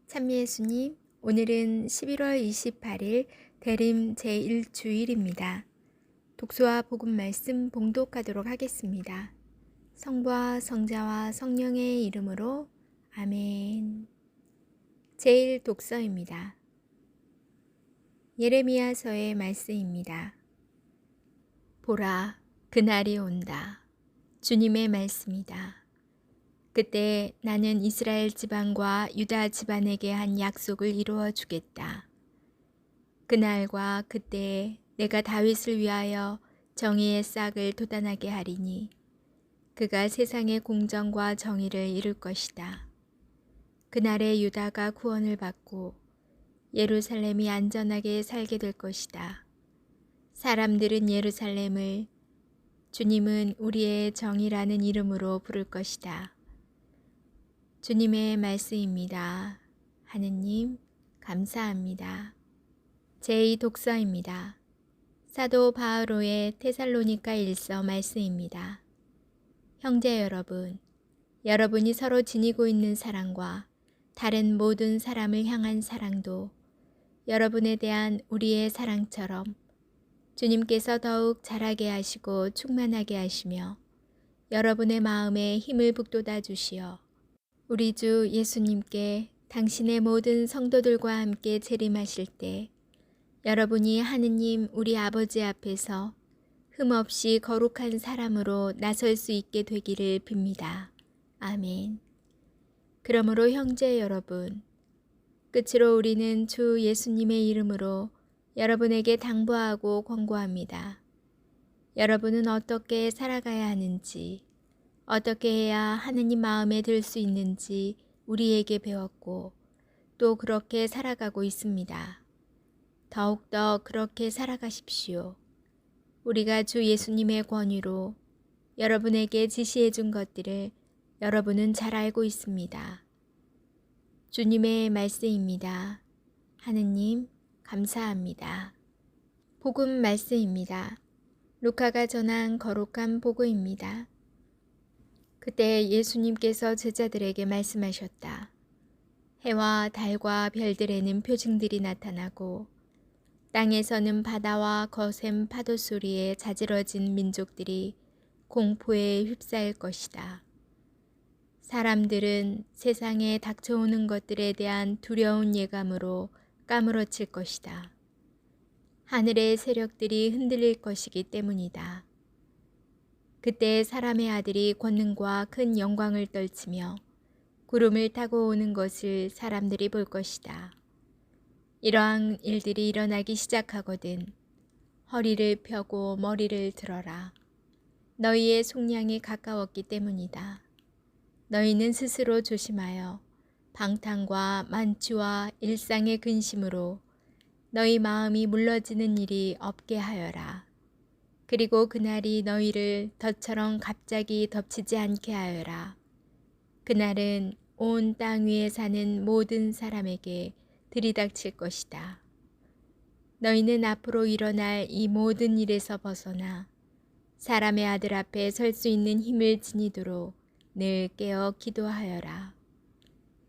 찬미예수님, 오늘은 11월 28일 대림 제1주일입니다. 독서와 복음 말씀 봉독하도록 하겠습니다. 성부와 성자와 성령의 이름으로 아멘. 제1독서입니다. 예레미야서의 말씀입니다. 보라, 그날이 온다. 주님의 말씀이다. 그때 나는 이스라엘 지방과 유다 집안에게 한 약속을 이루어 주겠다. 그날과 그때에 내가 다윗을 위하여 정의의 싹을 돋아나게 하리니 그가 세상의 공정과 정의를 이룰 것이다. 그날에 유다가 구원을 받고 예루살렘이 안전하게 살게 될 것이다. 사람들은 예루살렘을 주님은 우리의 정의라는 이름으로 부를 것이다. 주님의 말씀입니다. 하느님, 감사합니다. 제2독서입니다. 사도 바오로의 테살로니가 일서 말씀입니다. 형제 여러분, 여러분이 서로 지니고 있는 사랑과 다른 모든 사람을 향한 사랑도 여러분에 대한 우리의 사랑처럼 주님께서 더욱 자라게 하시고 충만하게 하시며 여러분의 마음에 힘을 북돋아 주시어 우리 주 예수님께 당신의 모든 성도들과 함께 재림하실 때 여러분이 하느님 우리 아버지 앞에서 흠없이 거룩한 사람으로 나설 수 있게 되기를 빕니다. 아멘. 그러므로 형제 여러분, 끝으로 우리는 주 예수님의 이름으로 여러분에게 당부하고 권고합니다. 여러분은 어떻게 살아가야 하는지, 어떻게 해야 하느님 마음에 들 수 있는지 우리에게 배웠고 또 그렇게 살아가고 있습니다. 더욱더 그렇게 살아가십시오. 우리가 주 예수님의 권위로 여러분에게 지시해 준 것들을 여러분은 잘 알고 있습니다. 주님의 말씀입니다. 하느님, 감사합니다. 복음 말씀입니다. 루카가 전한 거룩한 복음입니다. 그때 예수님께서 제자들에게 말씀하셨다. 해와 달과 별들에는 표징들이 나타나고 땅에서는 바다와 거센 파도 소리에 자지러진 민족들이 공포에 휩싸일 것이다. 사람들은 세상에 닥쳐오는 것들에 대한 두려운 예감으로 까무러칠 것이다. 하늘의 세력들이 흔들릴 것이기 때문이다. 그때 사람의 아들이 권능과 큰 영광을 떨치며 구름을 타고 오는 것을 사람들이 볼 것이다. 이러한 일들이 일어나기 시작하거든 허리를 펴고 머리를 들어라. 너희의 속량이 가까웠기 때문이다. 너희는 스스로 조심하여 방탕과 만취와 일상의 근심으로 너희 마음이 물러지는 일이 없게 하여라. 그리고 그날이 너희를 덫처럼 갑자기 덮치지 않게 하여라. 그날은 온 땅 위에 사는 모든 사람에게 들이닥칠 것이다. 너희는 앞으로 일어날 이 모든 일에서 벗어나 사람의 아들 앞에 설 수 있는 힘을 지니도록 늘 깨어 기도하여라.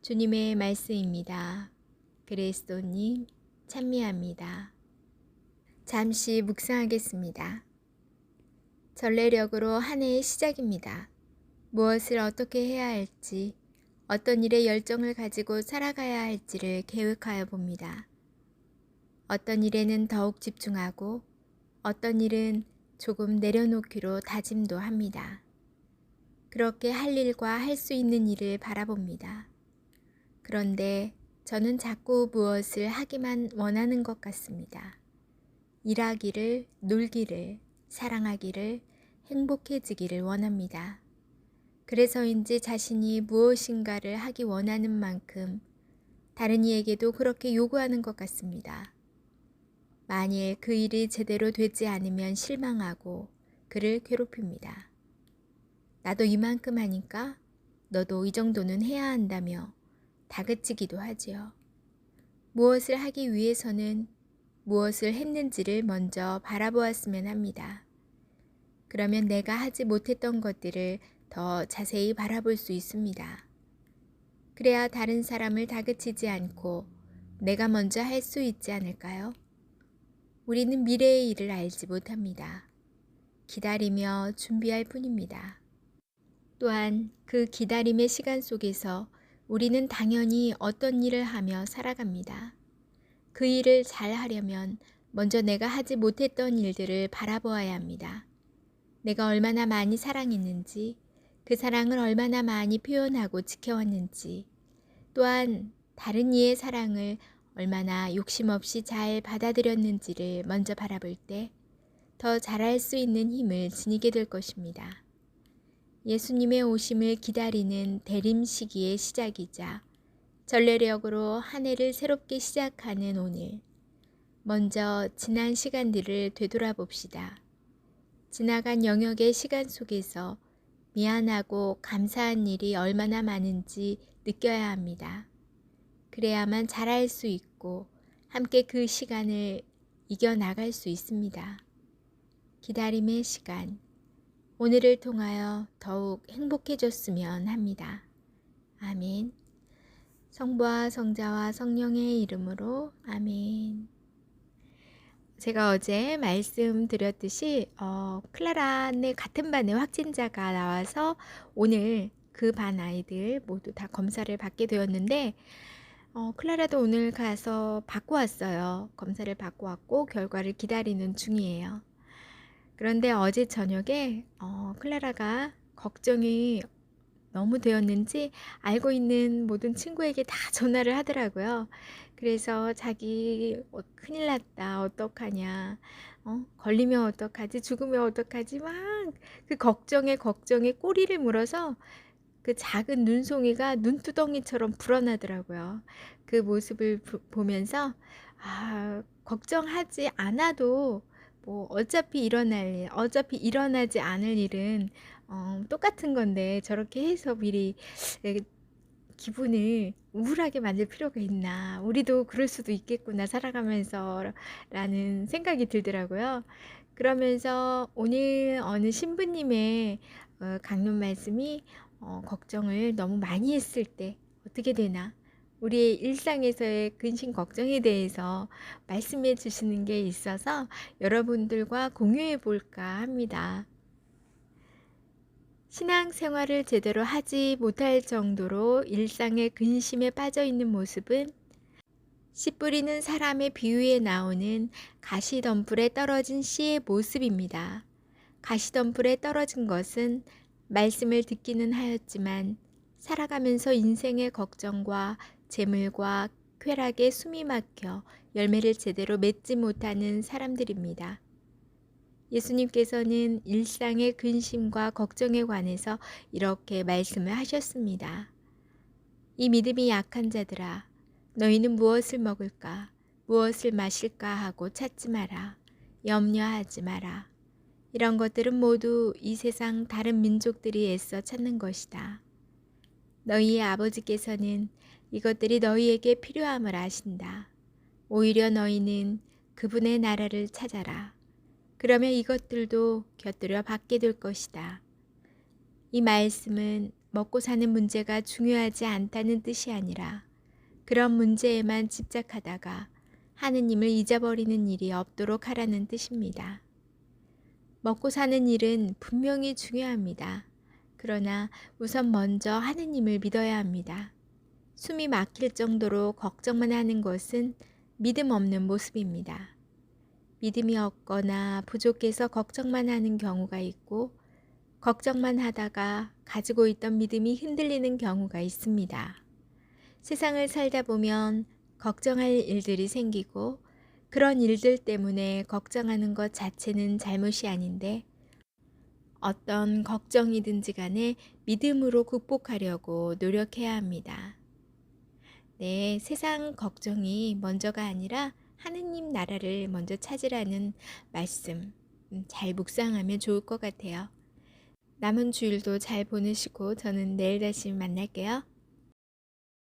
주님의 말씀입니다. 그리스도님, 찬미합니다. 잠시 묵상하겠습니다. 전례력으로 한 해의 시작입니다. 무엇을 어떻게 해야 할지, 어떤 일에 열정을 가지고 살아가야 할지를 계획하여 봅니다. 어떤 일에는 더욱 집중하고 어떤 일은 조금 내려놓기로 다짐도 합니다. 그렇게 할 일과 할 수 있는 일을 바라봅니다. 그런데 저는 자꾸 무엇을 하기만 원하는 것 같습니다. 일하기를, 놀기를, 사랑하기를, 행복해지기를 원합니다. 그래서인지 자신이 무엇인가를 하기 원하는 만큼 다른 이에게도 그렇게 요구하는 것 같습니다. 만일 그 일이 제대로 되지 않으면 실망하고 그를 괴롭힙니다. 나도 이만큼 하니까 너도 이 정도는 해야 한다며 다그치기도 하지요. 무엇을 하기 위해서는 무엇을 했는지를 먼저 바라보았으면 합니다. 그러면 내가 하지 못했던 것들을 더 자세히 바라볼 수 있습니다. 그래야 다른 사람을 다그치지 않고 내가 먼저 할 수 있지 않을까요? 우리는 미래의 일을 알지 못합니다. 기다리며 준비할 뿐입니다. 또한 그 기다림의 시간 속에서 우리는 당연히 어떤 일을 하며 살아갑니다. 그 일을 잘 하려면 먼저 내가 하지 못했던 일들을 바라보아야 합니다. 내가 얼마나 많이 사랑했는지, 그 사랑을 얼마나 많이 표현하고 지켜왔는지, 또한 다른 이의 사랑을 얼마나 욕심 없이 잘 받아들였는지를 먼저 바라볼 때 더 잘할 수 있는 힘을 지니게 될 것입니다. 예수님의 오심을 기다리는 대림 시기의 시작이자 전례력으로 한 해를 새롭게 시작하는 오늘, 먼저 지난 시간들을 되돌아봅시다. 지나간 영역의 시간 속에서 미안하고 감사한 일이 얼마나 많은지 느껴야 합니다. 그래야만 잘할 수 있고 함께 그 시간을 이겨나갈 수 있습니다. 기다림의 시간, 오늘을 통하여 더욱 행복해졌으면 합니다. 아멘. 성부와 성자와 성령의 이름으로 아멘. 제가 어제 말씀드렸듯이 클라라네 같은 반에 확진자가 나와서 오늘 그 반 아이들 모두 다 검사를 받게 되었는데 클라라도 오늘 가서 받고 왔어요. 검사를 받고 왔고 결과를 기다리는 중이에요. 그런데 어제 저녁에 클라라가 걱정이 너무 되었는지 알고 있는 모든 친구에게 다 전화를 하더라고요. 그래서 자기 큰일 났다, 어떡하냐, 걸리면 어떡하지, 죽으면 어떡하지, 막 그 걱정에 꼬리를 물어서 그 작은 눈송이가 눈두덩이처럼 불어나더라고요. 그 모습을 보면서 걱정하지 않아도 뭐 어차피 일어나지 않을 일은 똑같은 건데 저렇게 해서 미리 기분을 우울하게 만들 필요가 있나, 우리도 그럴 수도 있겠구나 살아가면서 라는 생각이 들더라고요. 그러면서 오늘 어느 신부님의 강론 말씀이 걱정을 너무 많이 했을 때 어떻게 되나, 우리의 일상에서의 근심 걱정에 대해서 말씀해 주시는 게 있어서 여러분들과 공유해 볼까 합니다. 신앙생활을 제대로 하지 못할 정도로 일상의 근심에 빠져 있는 모습은 씨 뿌리는 사람의 비유에 나오는 가시덤불에 떨어진 씨의 모습입니다. 가시덤불에 떨어진 것은 말씀을 듣기는 하였지만 살아가면서 인생의 걱정과 재물과 쾌락에 숨이 막혀 열매를 제대로 맺지 못하는 사람들입니다. 예수님께서는 일상의 근심과 걱정에 관해서 이렇게 말씀을 하셨습니다. 이 믿음이 약한 자들아, 너희는 무엇을 먹을까, 무엇을 마실까 하고 찾지 마라. 염려하지 마라. 이런 것들은 모두 이 세상 다른 민족들이 애써 찾는 것이다. 너희의 아버지께서는 이것들이 너희에게 필요함을 아신다. 오히려 너희는 그분의 나라를 찾아라. 그러면 이것들도 곁들여 받게 될 것이다. 이 말씀은 먹고 사는 문제가 중요하지 않다는 뜻이 아니라 그런 문제에만 집착하다가 하느님을 잊어버리는 일이 없도록 하라는 뜻입니다. 먹고 사는 일은 분명히 중요합니다. 그러나 우선 먼저 하느님을 믿어야 합니다. 숨이 막힐 정도로 걱정만 하는 것은 믿음 없는 모습입니다. 믿음이 없거나 부족해서 걱정만 하는 경우가 있고 걱정만 하다가 가지고 있던 믿음이 흔들리는 경우가 있습니다. 세상을 살다 보면 걱정할 일들이 생기고 그런 일들 때문에 걱정하는 것 자체는 잘못이 아닌데 어떤 걱정이든지 간에 믿음으로 극복하려고 노력해야 합니다. 네, 세상 걱정이 먼저가 아니라 하느님 나라를 먼저 찾으라는 말씀 잘 묵상하면 좋을 것 같아요. 남은 주일도 잘 보내시고 저는 내일 다시 만날게요.